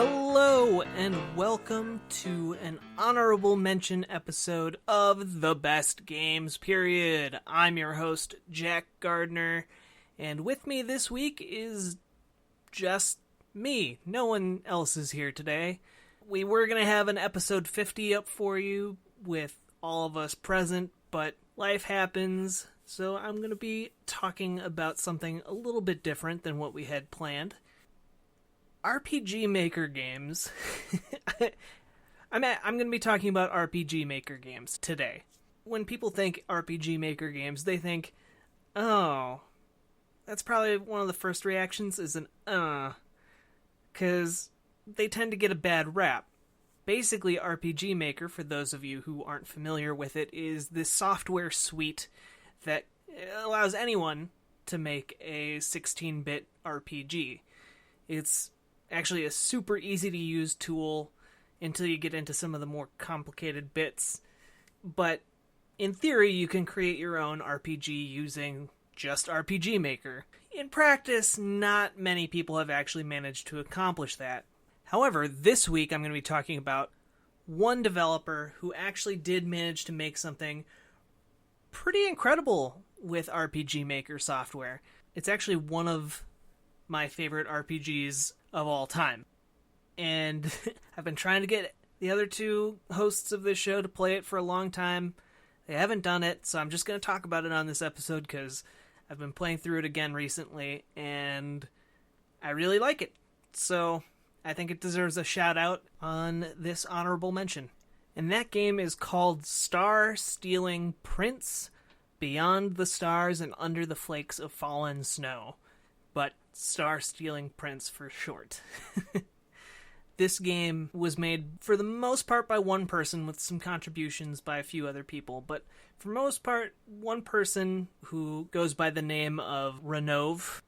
Hello, and welcome to an honorable mention episode of The Best Games, period. I'm your host, Jack Gardner, and with me this week is just me. No one else is here today. We were going to have an episode 50 up for you with all of us present, but life happens, so I'm going to be talking about something a little bit different than what we had planned. RPG Maker games. I'm going to be talking about RPG Maker games today. When people think RPG Maker games, they think, oh, that's probably one of the first reactions is an because they tend to get a bad rap. Basically, RPG Maker, for those of you who aren't familiar with it, is this software suite that allows anyone to make a 16-bit RPG. It's actually a super easy to use tool until you get into some of the more complicated bits. But in theory, you can create your own RPG using just RPG Maker. In practice, not many people have actually managed to accomplish that. However, this week I'm going to be talking about one developer who actually did manage to make something pretty incredible with RPG Maker software. It's actually one of my favorite RPGs of all time. And I've been trying to get the other two hosts of this show to play it for a long time. They haven't done it, so I'm just going to talk about it on this episode because I've been playing through it again recently, and I really like it. So I think it deserves a shout out on this honorable mention. And that game is called Star Stealing Prince, Beyond the Stars and Under the Flakes of Fallen Snow. But Star Stealing Prince for short. This game was made for the most part by one person with some contributions by a few other people, but for most part, one person who goes by the name of Ronove.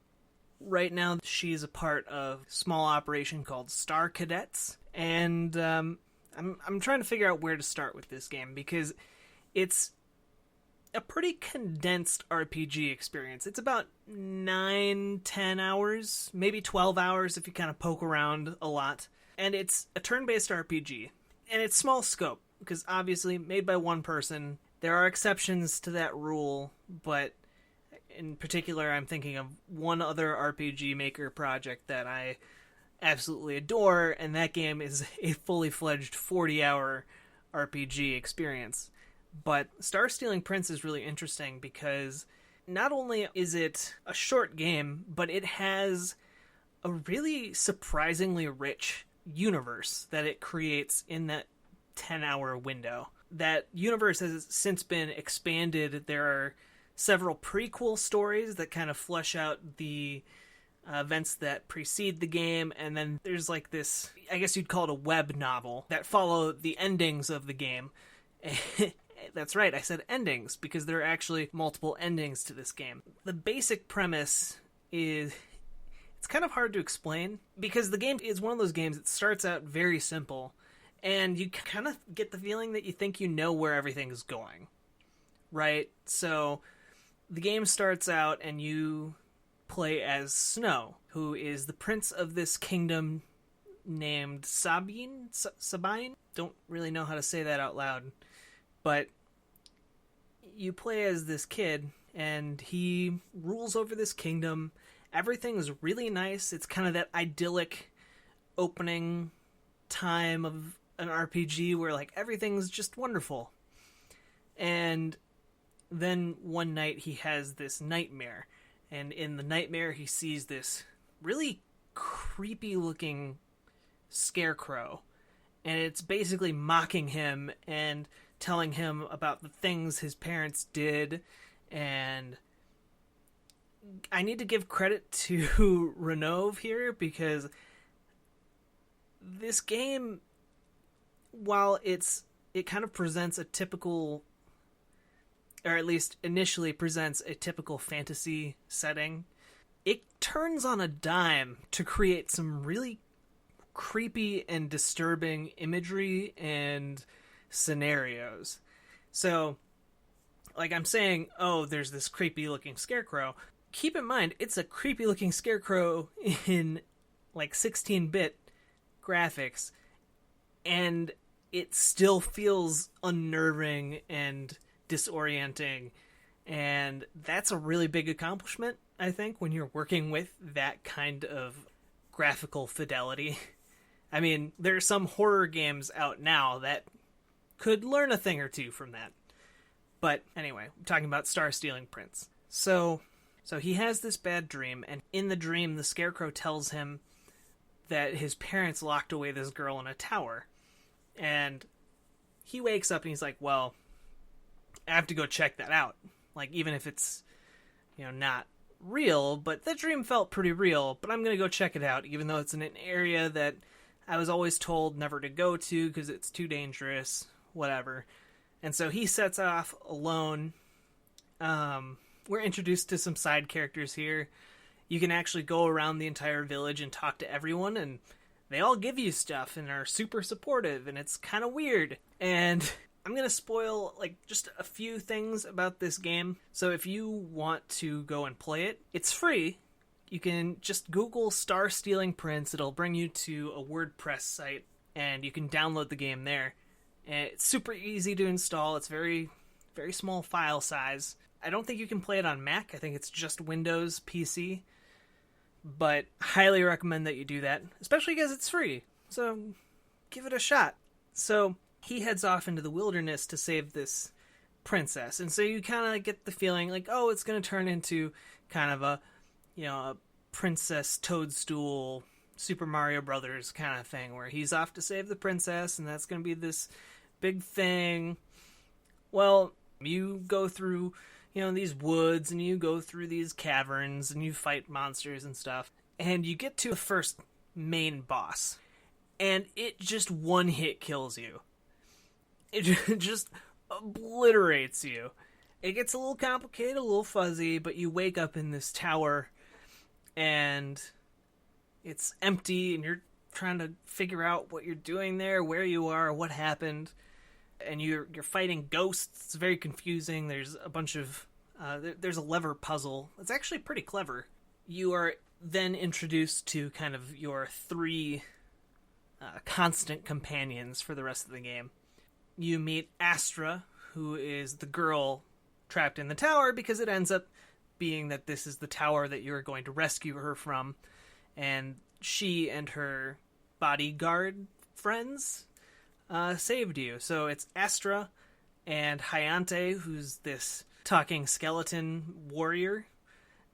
Right now, she's a part of a small operation called Star Cadets, and I'm trying to figure out where to start with this game because it's a pretty condensed RPG experience. It's about 9-10 hours, maybe 12 hours if you kind of poke around a lot. And it's a turn-based RPG. And it's small scope, because obviously made by one person. There are exceptions to that rule, but in particular I'm thinking of one other RPG Maker project that I absolutely adore, and that game is a fully fledged 40-hour RPG experience. But Star Stealing Prince is really interesting because not only is it a short game, but it has a really surprisingly rich universe that it creates in that 10-hour window. That universe has since been expanded. There are several prequel stories that kind of flesh out the events that precede the game, and then there's like this, I guess you'd call it a web novel, that follow the endings of the game. That's right, I said endings, because there are actually multiple endings to this game. The basic premise is, it's kind of hard to explain, because the game is one of those games that starts out very simple, and you kind of get the feeling that you think you know where everything is going, right? So, the game starts out, and you play as Snow, who is the prince of this kingdom named Sabine? Sabine? Don't really know how to say that out loud. But you play as this kid, and he rules over this kingdom. Everything is really nice. It's kind of that idyllic opening time of an RPG where, like, everything's just wonderful. And then one night he has this nightmare. And in the nightmare he sees this really creepy-looking scarecrow. And it's basically mocking him and telling him about the things his parents did, and I need to give credit to Ronove here, because this game, while it kind of presents a typical, or at least initially presents a typical fantasy setting, it turns on a dime to create some really creepy and disturbing imagery and scenarios. So, like I'm saying, oh, there's this creepy looking scarecrow. Keep in mind, it's a creepy looking scarecrow in like 16-bit graphics, and it still feels unnerving and disorienting. And that's a really big accomplishment, I think, when you're working with that kind of graphical fidelity. I mean, there are some horror games out now that could learn a thing or two from that. But anyway, I'm talking about Star Stealing Prince. So he has this bad dream, and in the dream, the Scarecrow tells him that his parents locked away this girl in a tower. And he wakes up and he's like, well, I have to go check that out. Like, even if it's, not real, but that dream felt pretty real, but I'm going to go check it out, even though it's in an area that I was always told never to go to because it's too dangerous, whatever. And so he sets off alone. We're introduced to some side characters here. You can actually go around the entire village and talk to everyone, and they all give you stuff and are super supportive, and it's kind of weird. And I'm going to spoil just a few things about this game. So if you want to go and play it, it's free. You can just Google Star Stealing Prince. It'll bring you to a WordPress site, and you can download the game there. And it's super easy to install. It's very, very small file size. I don't think you can play it on Mac. I think it's just Windows PC. But highly recommend that you do that, especially because it's free. So give it a shot. So he heads off into the wilderness to save this princess. And so you kind of get the feeling it's going to turn into kind of a Princess Toadstool, Super Mario Brothers kind of thing, where he's off to save the princess, and that's going to be this big thing. Well, you go through, these woods, and you go through these caverns, and you fight monsters and stuff, and you get to the first main boss, and it just one-hit kills you. It just obliterates you. It gets a little complicated, a little fuzzy, but you wake up in this tower, and it's empty, and you're trying to figure out what you're doing there, where you are, what happened, and you're fighting ghosts. It's very confusing. There's a bunch of there's a lever puzzle. It's actually pretty clever. You are then introduced to kind of your three constant companions for the rest of the game. You meet Astra, who is the girl trapped in the tower, because it ends up being that this is the tower that you're going to rescue her from, and she and her bodyguard friends saved you. So it's Astra and Hyante, who's this talking skeleton warrior,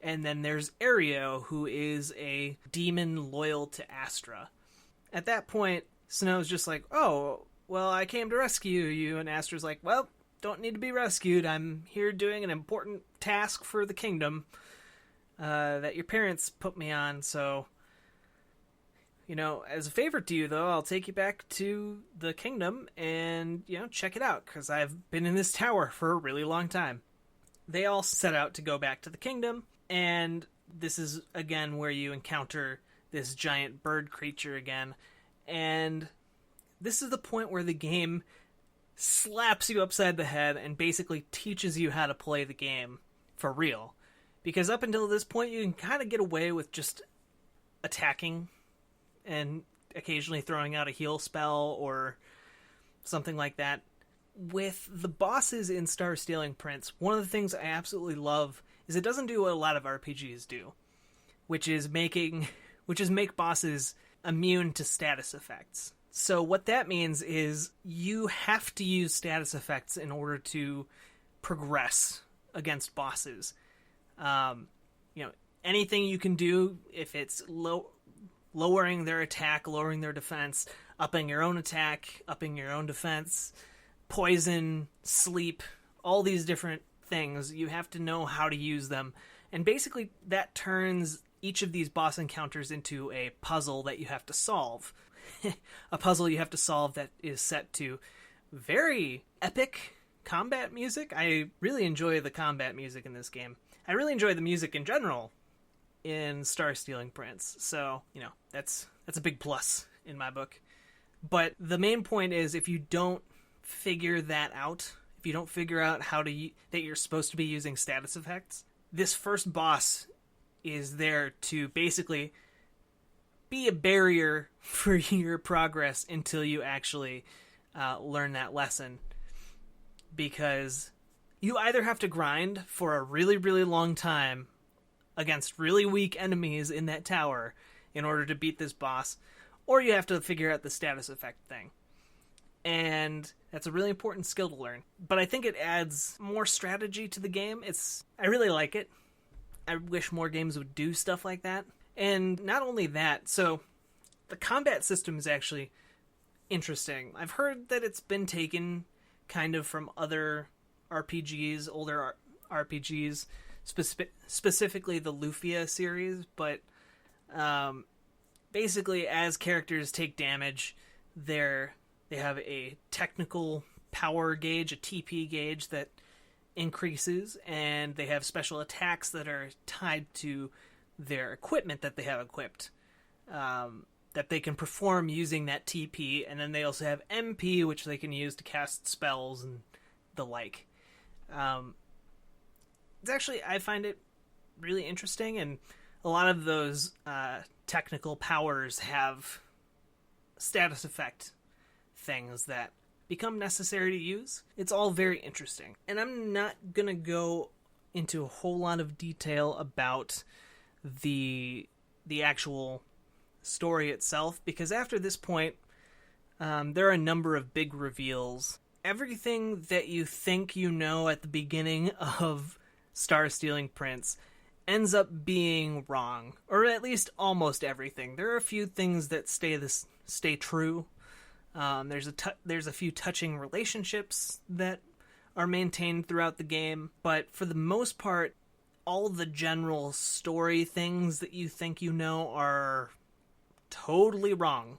and then there's Aereo, who is a demon loyal to Astra. At that point, Snow's just like, oh, well, I came to rescue you, and Astra's like, well, don't need to be rescued. I'm here doing an important task for the kingdom that your parents put me on, so, as a favor to you, though, I'll take you back to the kingdom and, check it out, because I've been in this tower for a really long time. They all set out to go back to the kingdom, and this is, again, where you encounter this giant bird creature again, and this is the point where the game slaps you upside the head and basically teaches you how to play the game for real. Because up until this point, you can kind of get away with just attacking and occasionally throwing out a heal spell or something like that. With the bosses in Star Stealing Prince, one of the things I absolutely love is it doesn't do what a lot of RPGs do, which is make bosses immune to status effects. So what that means is you have to use status effects in order to progress against bosses. Anything you can do, if it's lowering their attack, lowering their defense, upping your own attack, upping your own defense, poison, sleep, all these different things, you have to know how to use them. And basically that turns each of these boss encounters into a puzzle that you have to solve. A puzzle you have to solve that is set to very epic combat music. I really enjoy the combat music in this game. I really enjoy the music in general in Star Stealing Prince. So, that's a big plus in my book. But the main point is, if you don't figure that out, if you don't figure out that you're supposed to be using status effects, this first boss is there to basically be a barrier for your progress until you actually learn that lesson. Because you either have to grind for a really, really long time against really weak enemies in that tower in order to beat this boss, or you have to figure out the status effect thing. And that's a really important skill to learn. But I think it adds more strategy to the game. I really like it. I wish more games would do stuff like that. And not only that, so the combat system is actually interesting. I've heard that it's been taken kind of from other RPGs, older RPGs, specifically the Lufia series, but basically as characters take damage, they have a technical power gauge, a TP gauge that increases, and they have special attacks that are tied to their equipment that they have equipped, that they can perform using that TP, and then they also have MP, which they can use to cast spells and the like. It's actually, I find it really interesting, and a lot of those technical powers have status effect things that become necessary to use. It's all very interesting. And I'm not going to go into a whole lot of detail about the actual story itself, because after this point, there are a number of big reveals. Everything that you think you know at the beginning of Star Stealing Prince ends up being wrong, or at least almost everything. There are a few things that stay true. There's a few touching relationships that are maintained throughout the game, but for the most part, all the general story things that you think you know are totally wrong.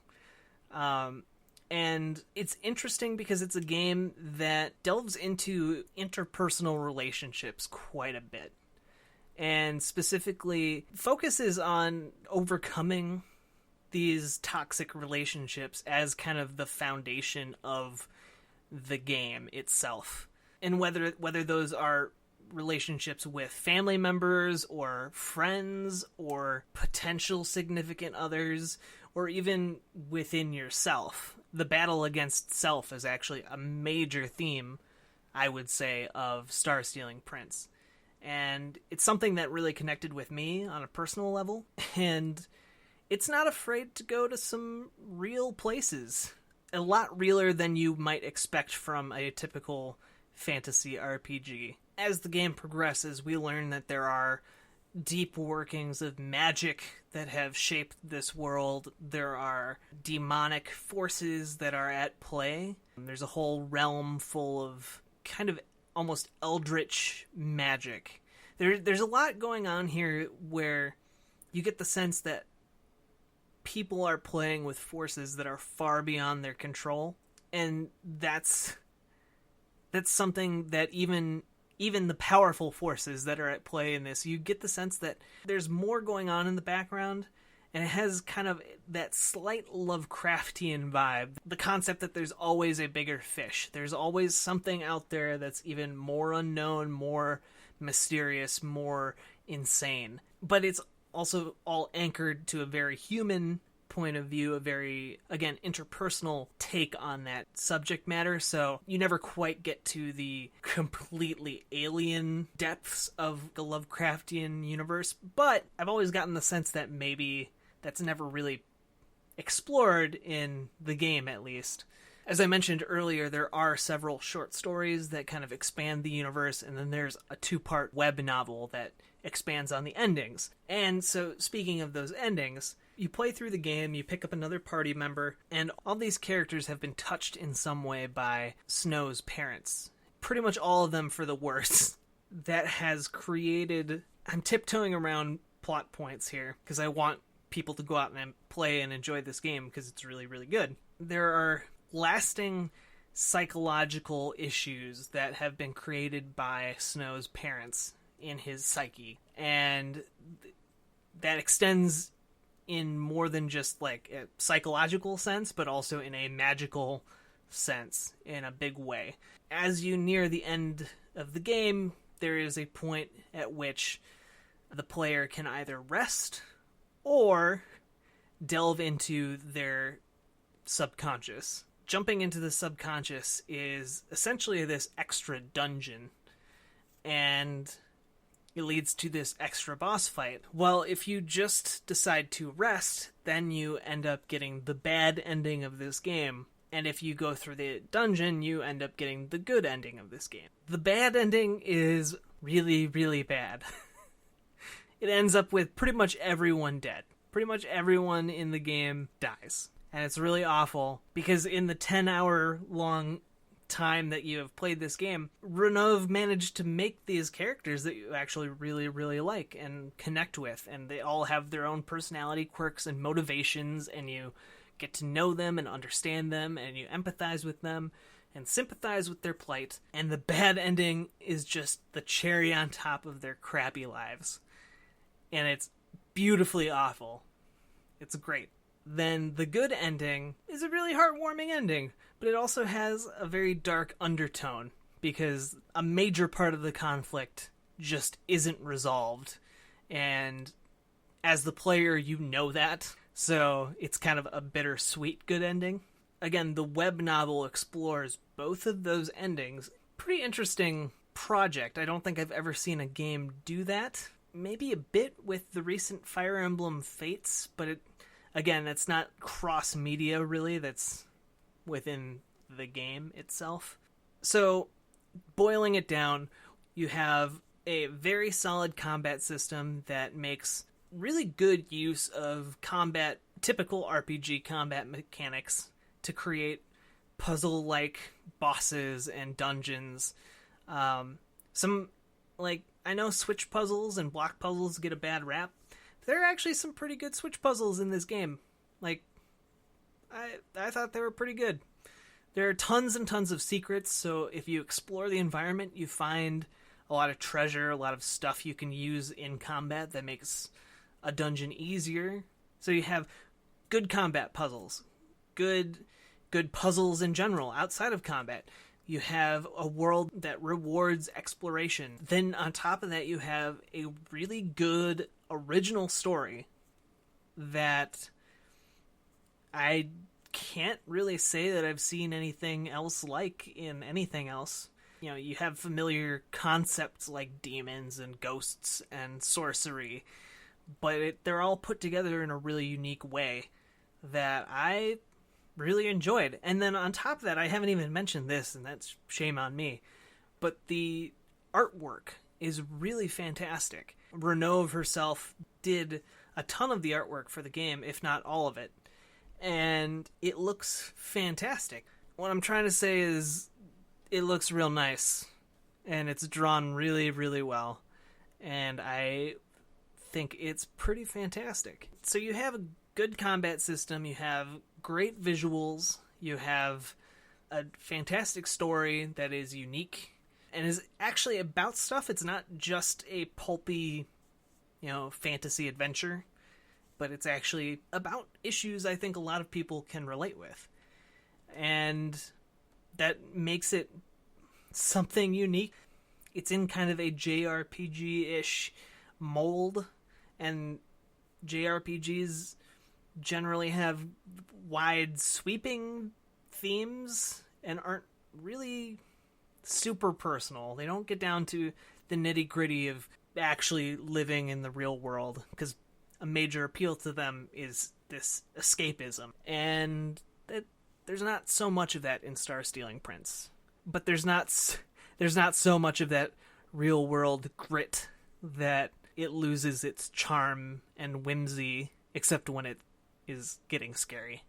And it's interesting because it's a game that delves into interpersonal relationships quite a bit, and specifically focuses on overcoming these toxic relationships as kind of the foundation of the game itself. And whether those are relationships with family members or friends or potential significant others, or even within yourself. The battle against self is actually a major theme, I would say, of Star Stealing Prince. And it's something that really connected with me on a personal level, and it's not afraid to go to some real places. A lot realer than you might expect from a typical fantasy RPG. As the game progresses, we learn that there are deep workings of magic that have shaped this world. There are demonic forces that are at play. There's a whole realm full of kind of almost eldritch magic. There's a lot going on here where you get the sense that people are playing with forces that are far beyond their control, and that's something that even the powerful forces that are at play in this, you get the sense that there's more going on in the background, and it has kind of that slight Lovecraftian vibe. The concept that there's always a bigger fish. There's always something out there that's even more unknown, more mysterious, more insane. But it's also all anchored to a very human point of view, a very, again, interpersonal take on that subject matter, so you never quite get to the completely alien depths of the Lovecraftian universe, but I've always gotten the sense that maybe that's never really explored in the game, at least. As I mentioned earlier, there are several short stories that kind of expand the universe, and then there's a 2-part web novel that expands on the endings. And so, speaking of those endings, you play through the game, you pick up another party member, and all these characters have been touched in some way by Snow's parents. Pretty much all of them for the worse. That has created... I'm tiptoeing around plot points here, because I want people to go out and play and enjoy this game, because it's really, really good. There are lasting psychological issues that have been created by Snow's parents in his psyche, and that extends in more than just like a psychological sense, but also in a magical sense in a big way. As you near the end of the game, there is a point at which the player can either rest or delve into their subconscious. Jumping into the subconscious is essentially this extra dungeon, and it leads to this extra boss fight. Well, if you just decide to rest, then you end up getting the bad ending of this game. And if you go through the dungeon, you end up getting the good ending of this game. The bad ending is really, really bad. It ends up with pretty much everyone dead. Pretty much everyone in the game dies. And it's really awful, because in the 10-hour long time that you have played this game, Ronove managed to make these characters that you actually really, really like and connect with. And they all have their own personality quirks and motivations, and you get to know them and understand them, and you empathize with them and sympathize with their plight. And the bad ending is just the cherry on top of their crappy lives. And it's beautifully awful. It's great. Then the good ending is a really heartwarming ending, but it also has a very dark undertone, because a major part of the conflict just isn't resolved. And as the player, you know that. So it's kind of a bittersweet good ending. Again, the web novel explores both of those endings. Pretty interesting project. I don't think I've ever seen a game do that. Maybe a bit with the recent Fire Emblem Fates, but again, that's not cross-media, really. That's within the game itself. So, boiling it down, you have a very solid combat system that makes really good use of typical RPG combat mechanics to create puzzle-like bosses and dungeons. I know Switch puzzles and block puzzles get a bad rap. There are actually some pretty good Switch puzzles in this game. I thought they were pretty good. There are tons and tons of secrets, so if you explore the environment, you find a lot of treasure, a lot of stuff you can use in combat that makes a dungeon easier. So you have good combat puzzles, good puzzles in general outside of combat. You have a world that rewards exploration. Then on top of that, you have a really good original story that I can't really say that I've seen anything else like in anything else. You have familiar concepts like demons and ghosts and sorcery, but they're all put together in a really unique way that I really enjoyed. And then on top of that, I haven't even mentioned this, and that's shame on me, but the artwork is really fantastic. Ronove herself did a ton of the artwork for the game, if not all of it, and it looks fantastic. What I'm trying to say is it looks real nice, and it's drawn really, really well, and I think it's pretty fantastic. So you have a good combat system, you have great visuals, you have a fantastic story that is unique and is actually about stuff. It's not just a pulpy, fantasy adventure, but it's actually about issues I think a lot of people can relate with. And that makes it something unique. It's in kind of a JRPG-ish mold, and JRPGs generally have wide sweeping themes and aren't really super personal. They don't get down to the nitty-gritty of actually living in the real world, because a major appeal to them is this escapism. And there's not so much of that in Star Stealing Prince. But there's not so much of that real world grit that it loses its charm and whimsy, except when it is getting scary.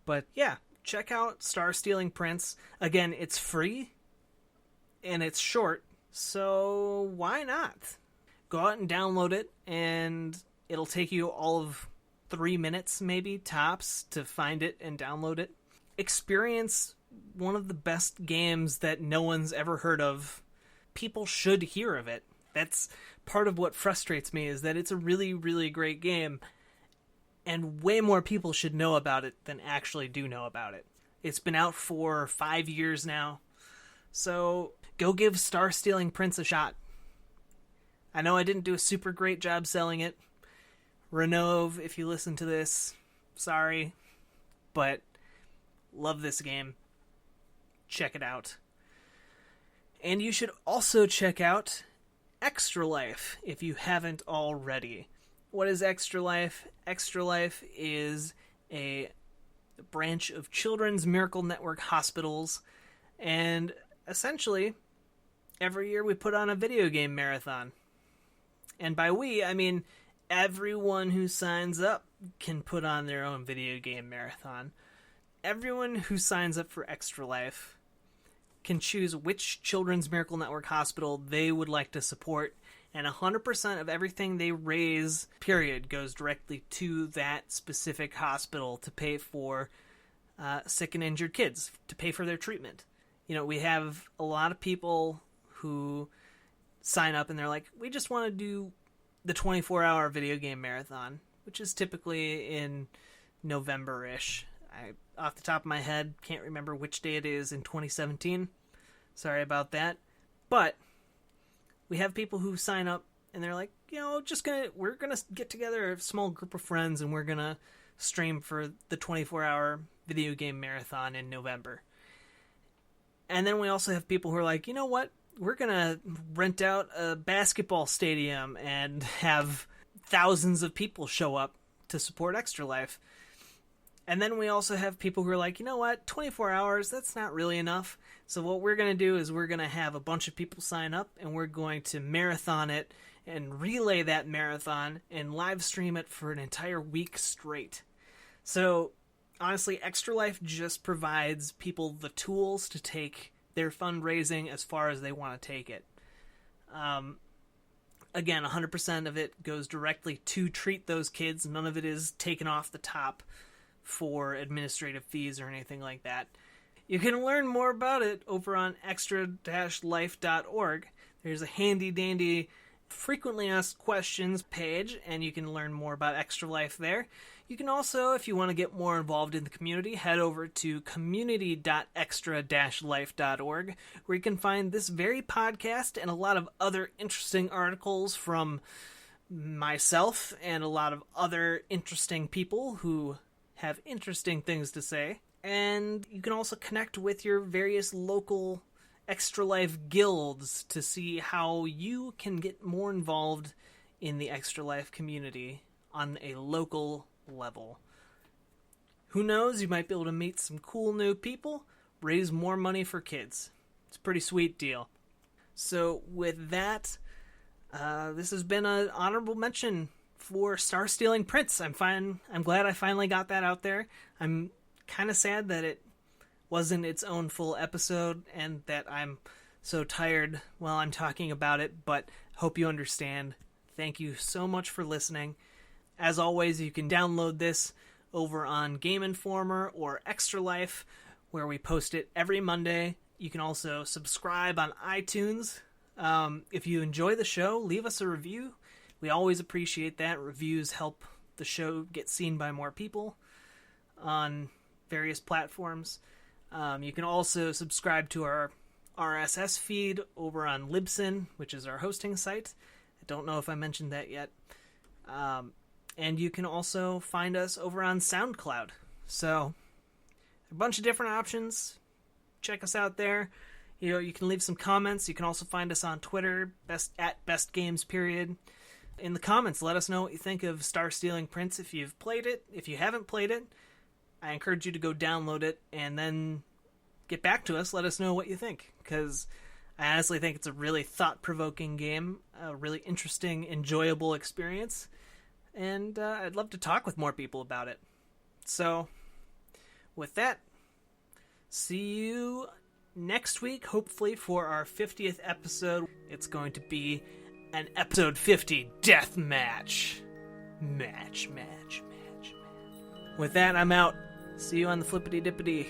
But yeah, check out Star Stealing Prince. Again, it's free and it's short, so why not? Go out and download it, and it'll take you all of 3 minutes, maybe, tops, to find it and download it. Experience one of the best games that no one's ever heard of. People should hear of it. That's part of what frustrates me, is that it's a really, really great game, and way more people should know about it than actually do know about it. It's been out for 5 years now, so go give Star Stealing Prince a shot. I know I didn't do a super great job selling it. Ronove, if you listen to this, sorry, but love this game. Check it out. And you should also check out Extra Life if you haven't already. What is Extra Life? Extra Life is a branch of Children's Miracle Network hospitals, and essentially every year we put on a video game marathon. And by we, I mean everyone who signs up can put on their own video game marathon. Everyone who signs up for Extra Life can choose which Children's Miracle Network hospital they would like to support, and 100% of everything they raise, period, goes directly to that specific hospital to pay for sick and injured kids, to pay for their treatment. You know, we have a lot of people who sign up and they're like, we just want to do the 24-hour video game marathon, which is typically in November-ish. Off the top of my head, can't remember which day it is in 2017. Sorry about that. But we have people who sign up and they're like, you know, we're gonna get together a small group of friends and we're gonna stream for the 24-hour video game marathon in November. And then we also have people who are like, you know what? We're gonna rent out a basketball stadium and have thousands of people show up to support Extra Life. And then we also have people who are like, you know what, 24 hours, that's not really enough. So what we're going to do is we're going to have a bunch of people sign up, and we're going to marathon it and relay that marathon and live stream it for an entire week straight. So honestly, Extra Life just provides people the tools to take their fundraising as far as they want to take it. Again, 100% of it goes directly to treat those kids. None of it is taken off the top for administrative fees or anything like that. You can learn more about it over on extra-life.org. There's a handy-dandy frequently asked questions page, and you can learn more about Extra Life there. You can also, if you want to get more involved in the community, head over to community.extra-life.org, where you can find this very podcast and a lot of other interesting articles from myself and a lot of other interesting people who have interesting things to say. And you can also connect with your various local Extra Life guilds to see how you can get more involved in the Extra Life community on a local level. Who knows, you might be able to meet some cool new people, raise more money for kids. It's a pretty sweet deal. So with that, this has been an honorable mention for Star Stealing Prince. I'm glad I finally got that out there. I'm kind of sad that it wasn't its own full episode and that I'm so tired while I'm talking about it, but hope you understand. Thank you so much for listening. As always, you can download this over on Game Informer or Extra Life, where we post it every Monday. You can also subscribe on iTunes. If you enjoy the show, leave us a review. We always appreciate that. Reviews help the show get seen by more people on various platforms. You can also subscribe to our RSS feed over on Libsyn, which is our hosting site. I don't know if I mentioned that yet. And you can also find us over on SoundCloud. So, a bunch of different options. Check us out there. You know, you can leave some comments. You can also find us on Twitter, @bestgames_. In the comments, let us know what you think of Star Stealing Prince if you've played it. If you haven't played it, I encourage you to go download it and then get back to us. Let us know what you think, because I honestly think it's a really thought-provoking game, a really interesting, enjoyable experience, and I'd love to talk with more people about it. So, with that, see you next week, hopefully, for our 50th episode. It's going to be an episode 50 death match. Match. With that, I'm out. See you on the flippity dippity.